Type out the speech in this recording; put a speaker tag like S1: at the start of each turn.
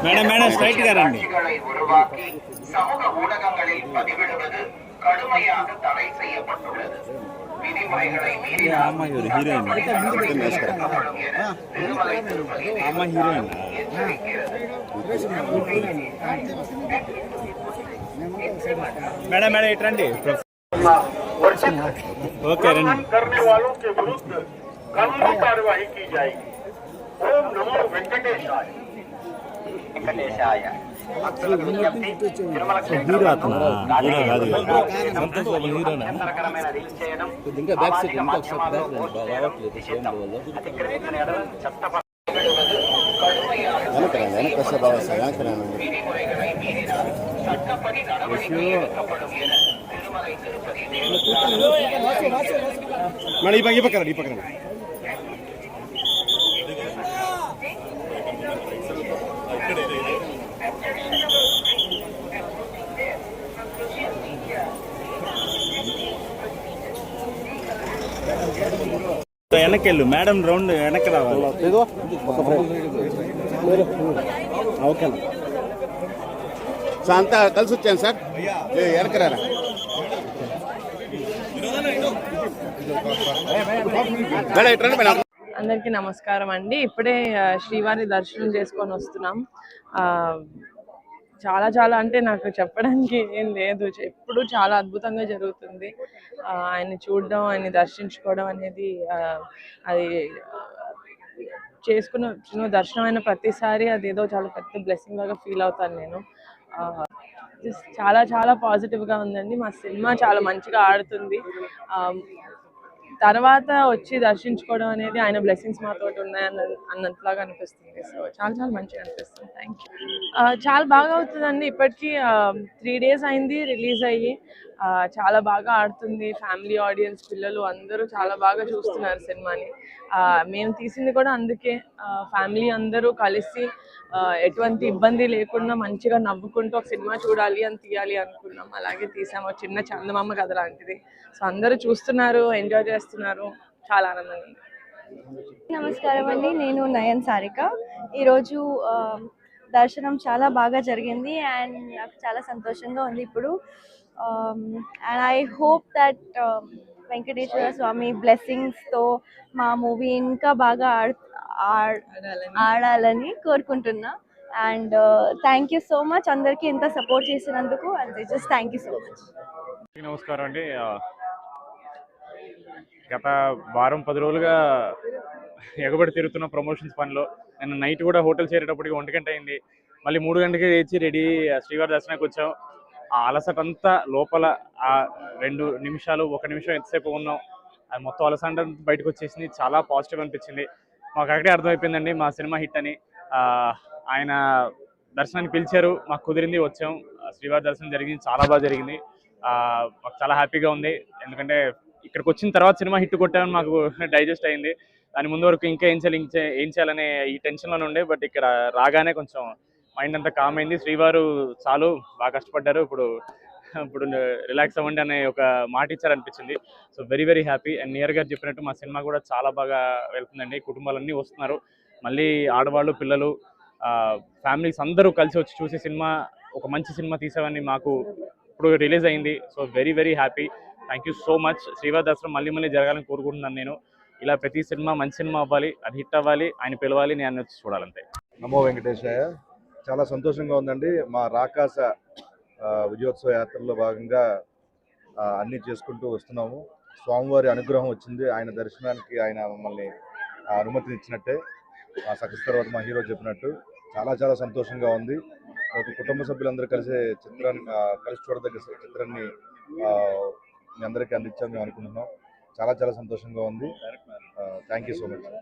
S1: Madam madam straight காரண்டி
S2: உருவாக்கி சமூக ஊடகங்களில் பதிவிடுவது கடுமையாக தடை செய்யப்பட்டுள்ளது. விதிமுறைகளை மீறினால் திருமலை திருப்பதி எச்சரிக்கிறது.
S1: मैडम मैडम इटंडी ओके
S3: करने वालों के विरुद्ध कानूनी कार्यवाही की जाएगी। ओम नमो वेंकटेशाय।
S1: వెనకెళ్ళు మేడం రౌండ్ వెనక్కి రావాలి.
S4: ఓకే సార్ అంతా కలిసి వచ్చాను సార్ వెనక్కి రారా.
S5: అందరికీ నమస్కారం అండి. ఇప్పుడే శ్రీవారి దర్శనం చేసుకొని వస్తున్నాం. చాలా చాలా అంటే నాకు చెప్పడానికి ఏం లేదు, ఎప్పుడు చాలా అద్భుతంగా జరుగుతుంది. ఆయన్ని చూడడం, ఆయన్ని దర్శించుకోవడం అనేది అది చేసుకున్న దర్శనం అయిన ప్రతిసారి అదేదో చాలా పెద్ద బ్లెస్సింగ్ లాగా ఫీల్ అవుతాను నేను. చాలా చాలా పాజిటివ్గా ఉందండి. మా సినిమా చాలా మంచిగా ఆడుతుంది. తర్వాత వచ్చి దర్శించుకోవడం అనేది ఆయన బ్లెస్సింగ్స్ మాతో అన్నట్లాగా అనిపిస్తుంది. సో చాలా చాలా మంచిగా అనిపిస్తుంది. Thank you. చాలా బాగా అవుతుందండి. ఇప్పటికీ 3 days అయింది రిలీజ్ అయ్యి. చాలా బాగా ఆడుతుంది. ఫ్యామిలీ ఆడియన్స్, పిల్లలు అందరూ చాలా బాగా చూస్తున్నారు సినిమాని. మేము తీసింది కూడా అందుకే, ఫ్యామిలీ అందరూ కలిసి ఎటువంటి ఇబ్బంది లేకుండా మంచిగా నవ్వుకుంటూ ఒక సినిమా చూడాలి అని తీయాలి అనుకున్నాం. అలాగే తీసాము. చిన్న చందమామ కథ లాంటిది. సో అందరూ చూస్తున్నారు, ఎంజాయ్ చేస్తున్నారు. చాలా ఆనందంగా ఉంది.
S6: నమస్కారం అండి, నేను నయన్ సారిక. ఈరోజు దర్శనం చాలా బాగా జరిగింది అండ్ నాకు చాలా సంతోషంగా ఉంది ఇప్పుడు. And I hope that Venkateswara Swamy బ్లెస్సింగ్స్తో మా మూవీ ఇంకా బాగా ఆడాలని కోరుకుంటున్నా. And thank you so much అందరికీ ఇంత సపోర్ట్ చేసినందుకు. And just thank you so much.
S7: నమస్కారం అండి. గత వారం 10 రోజులుగా ఎగబడి తిరుగుతున్న ప్రమోషన్స్ పనిలో నేను నైట్ కూడా హోటల్ చేరేటప్పటికి 1 గంట అయింది. మళ్ళీ 3 గంటలకి లేచి రెడీ శ్రీవారి దర్శనానికి వచ్చాం. ఆ అలసట అంతా లోపల ఆ 2 నిమిషాలు 1 నిమిషం ఎంతసేపు ఉన్నాం, అది మొత్తం అలసట బయటకు వచ్చేసింది. చాలా పాజిటివ్ అనిపించింది. మాకు అక్కడే అర్థమైపోయిందండి మా సినిమా హిట్ అని. ఆయన దర్శనానికి పిలిచారు, మాకు కుదిరింది, వచ్చాం. శ్రీవారి దర్శనం జరిగింది, చాలా బాగా జరిగింది. మాకు చాలా హ్యాపీగా ఉంది. ఎందుకంటే ఇక్కడికి వచ్చిన తర్వాత సినిమా హిట్ కొట్టామని మాకు డైజెస్ట్ అయింది. దాని ముందు వరకు ఇంకా ఏం చేయాలనే ఈ టెన్షన్లోనే ఉండే. బట్ ఇక్కడ రాగానే కొంచెం మైండ్ అంతా కామ్ అయింది. శ్రీవారు చాలు బాగా కష్టపడ్డారు, ఇప్పుడు రిలాక్స్ అవ్వండి అనే ఒక మాట ఇచ్చారనిపించింది. So very very happy. And నియర్ గారు చెప్పినట్టు మా సినిమా కూడా చాలా బాగా వెళ్తుందండి. కుటుంబాలన్నీ వస్తున్నారు, మళ్ళీ ఆడవాళ్ళు, పిల్లలు, ఫ్యామిలీస్ అందరూ కలిసి వచ్చి చూసి సినిమా ఒక మంచి సినిమా తీసామని మాకు ఇప్పుడు రిలీజ్ అయింది. So very very happy. Thank you so much. శ్రీవారి దర్శనం మళ్ళీ జరగాలని కోరుకుంటున్నాను నేను. ఇలా ప్రతి సినిమా మంచి సినిమా అవ్వాలి, అది హిట్ అవ్వాలి, ఆయన పిలవాలి, నేను వచ్చి చూడాలంతే.
S8: నమో వెంకటేశాయ. చాలా సంతోషంగా ఉందండి. మా రాకాస విజయోత్సవ యాత్రలో భాగంగా అన్నీ చేసుకుంటూ వస్తున్నాము. స్వామివారి అనుగ్రహం వచ్చింది. ఆయన దర్శనానికి ఆయన మమ్మల్ని అనుమతినిచ్చినట్టే. సక్సెస్ తర్వాత మా హీరో చెప్పినట్టు చాలా చాలా సంతోషంగా ఉంది. ఒక కుటుంబ సభ్యులందరూ కలిసి చూడదగ్గ చిత్రాన్ని మీ అందరికీ అందించామని మేము అనుకుంటున్నాం. చాలా చాలా సంతోషంగా ఉంది. Thank you so much.